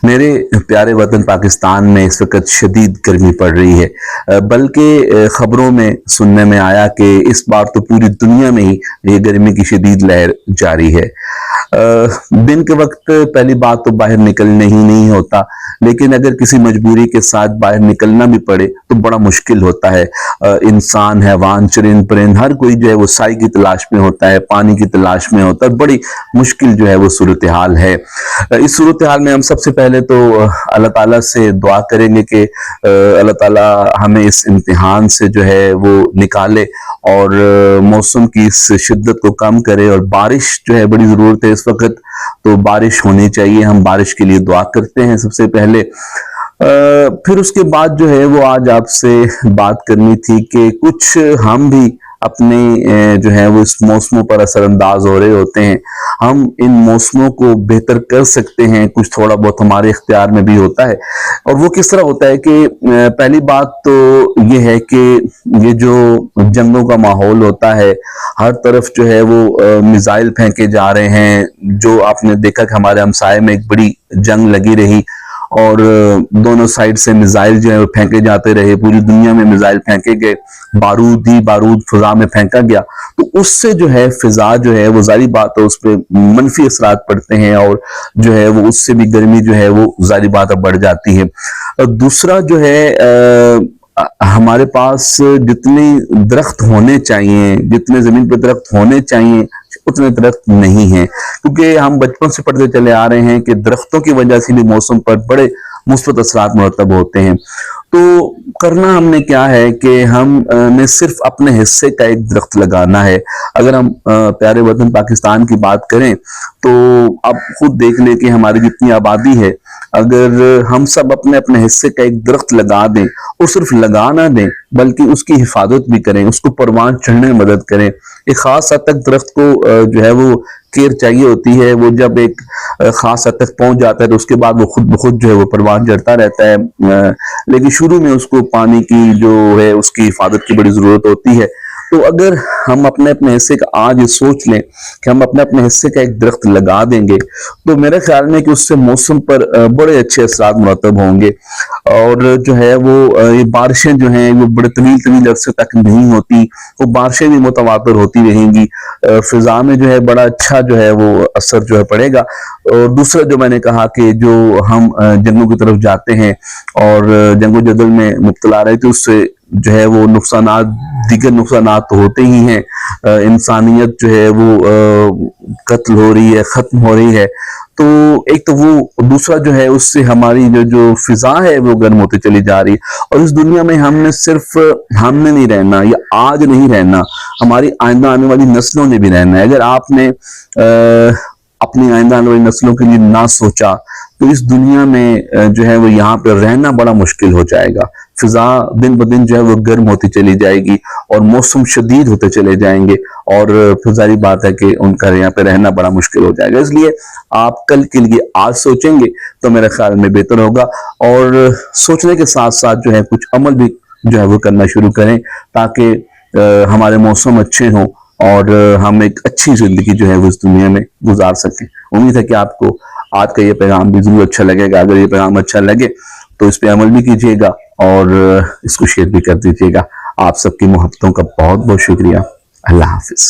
میرے پیارے وطن پاکستان میں اس وقت شدید گرمی پڑ رہی ہے، بلکہ خبروں میں سننے میں آیا کہ اس بار تو پوری دنیا میں ہی یہ گرمی کی شدید لہر جاری ہے۔ دن کے وقت پہلی بات تو باہر نکلنے ہی نہیں ہوتا، لیکن اگر کسی مجبوری کے ساتھ باہر نکلنا بھی پڑے تو بڑا مشکل ہوتا ہے۔ انسان، حیوان، چرند پرند ہر کوئی جو ہے وہ سائے کی تلاش میں ہوتا ہے، پانی کی تلاش میں ہوتا ہے، بڑی مشکل جو ہے وہ صورتحال ہے۔ اس صورتحال میں ہم سب سے پہلے تو اللہ تعالیٰ سے دعا کریں گے کہ اللہ تعالیٰ ہمیں اس امتحان سے جو ہے وہ نکالے اور موسم کی اس شدت کو کم کرے، اور بارش جو ہے بڑی ضرورت ہے اس وقت، تو بارش ہونی چاہیے۔ ہم بارش کے لیے دعا کرتے ہیں سب سے پہلے۔ پھر اس کے بعد جو ہے وہ آج آپ سے بات کرنی تھی کہ کچھ ہم بھی اپنے جو ہے وہ اس موسموں پر اثر انداز ہو رہے ہوتے ہیں۔ ہم ان موسموں کو بہتر کر سکتے ہیں، کچھ تھوڑا بہت ہمارے اختیار میں بھی ہوتا ہے۔ اور وہ کس طرح ہوتا ہے کہ پہلی بات تو یہ ہے کہ یہ جو جنگوں کا ماحول ہوتا ہے، ہر طرف جو ہے وہ میزائل پھینکے جا رہے ہیں۔ جو آپ نے دیکھا کہ ہمارے ہمسائے میں ایک بڑی جنگ لگی رہی اور دونوں سائڈ سے میزائل جو ہے وہ پھینکے جاتے رہے، پوری دنیا میں میزائل پھینکے گئے، بارود ہی بارود فضا میں پھینکا گیا، تو اس سے جو ہے فضا جو ہے وہ ظاہری بات ہے اس پہ منفی اثرات پڑتے ہیں، اور جو ہے وہ اس سے بھی گرمی جو ہے وہ ظاہری بات ہے بڑھ جاتی ہے۔ دوسرا جو ہے ہمارے پاس جتنے درخت ہونے چاہیے، جتنے زمین پہ درخت ہونے چاہیے، اتنے درخت نہیں ہیں، کیونکہ ہم بچپن سے پڑھتے چلے آ رہے ہیں کہ درختوں کی وجہ سے بھی موسم پر بڑے مثبت اثرات مرتب ہوتے ہیں۔ تو کرنا ہم نے کیا ہے کہ ہم نے صرف اپنے حصے کا ایک درخت لگانا ہے۔ اگر ہم پیارے وطن پاکستان کی بات کریں تو آپ خود دیکھ لیں کہ ہماری جتنی آبادی ہے، اگر ہم سب اپنے اپنے حصے کا ایک درخت لگا دیں، اور صرف لگا نہ دیں بلکہ اس کی حفاظت بھی کریں، اس کو پروان چڑھنے میں مدد کریں۔ ایک خاص حد تک درخت کو جو ہے وہ کیئر چاہیے ہوتی ہے، وہ جب ایک خاص حد تک پہنچ جاتا ہے تو اس کے بعد وہ خود بخود جو ہے وہ پروان چڑھتا رہتا ہے، لیکن شروع میں اس کو پانی کی جو ہے اس کی حفاظت کی بڑی ضرورت ہوتی ہے۔ تو اگر ہم اپنے اپنے حصے کا آج یہ سوچ لیں کہ ہم اپنے اپنے حصے کا ایک درخت لگا دیں گے، تو میرے خیال میں کہ اس سے موسم پر بڑے اچھے اثرات مرتب ہوں گے، اور جو ہے وہ یہ بارشیں جو ہیں وہ بڑے طویل عرصے تک نہیں ہوتی، وہ بارشیں بھی متواتر ہوتی رہیں گی، فضا میں جو ہے بڑا اچھا جو ہے وہ اثر جو ہے پڑے گا۔ اور دوسرا جو میں نے کہا کہ جو ہم جنگوں کی طرف جاتے ہیں اور جنگ و جدل میں مبتلا رہے تھے، اس سے جو ہے وہ نقصانات، دیگر نقصانات تو ہوتے ہی ہیں۔ انسانیت جو ہے وہ قتل ہو رہی ہے، ختم ہو رہی ہے، تو ایک تو وہ، دوسرا جو ہے اس سے ہماری جو فضا ہے وہ گرم ہوتی چلی جا رہی ہے، اور اس دنیا میں ہم نے صرف ہم نے نہیں رہنا، یا آج نہیں رہنا، ہماری آئندہ آنے والی نسلوں نے بھی رہنا ہے۔ اگر آپ نے اپنی آئندہ آنے والی نسلوں کے لیے نہ سوچا تو اس دنیا میں جو ہے وہ یہاں پہ رہنا بڑا مشکل ہو جائے گا۔ فضا دن بدن جو ہے وہ گرم ہوتی چلی جائے گی، اور موسم شدید ہوتے چلے جائیں گے، اور پھر ظاہری بات ہے کہ ان کا یہاں پہ رہنا بڑا مشکل ہو جائے گا۔ اس لیے آپ کل کے لیے آج سوچیں گے تو میرے خیال میں بہتر ہوگا، اور سوچنے کے ساتھ ساتھ جو ہے کچھ عمل بھی جو ہے وہ کرنا شروع کریں، تاکہ ہمارے موسم اچھے ہوں اور ہم ایک اچھی زندگی جو ہے وہ اس دنیا میں گزار سکیں۔ امید ہے کہ آپ کو آج کا یہ پیغام بھی ضرور اچھا لگے گا۔ اگر یہ پیغام اچھا لگے تو اس پہ عمل بھی کیجیے گا، اور اس کو شیئر بھی کر دیجیے گا۔ آپ سب کی محبتوں کا بہت بہت شکریہ۔ اللہ حافظ۔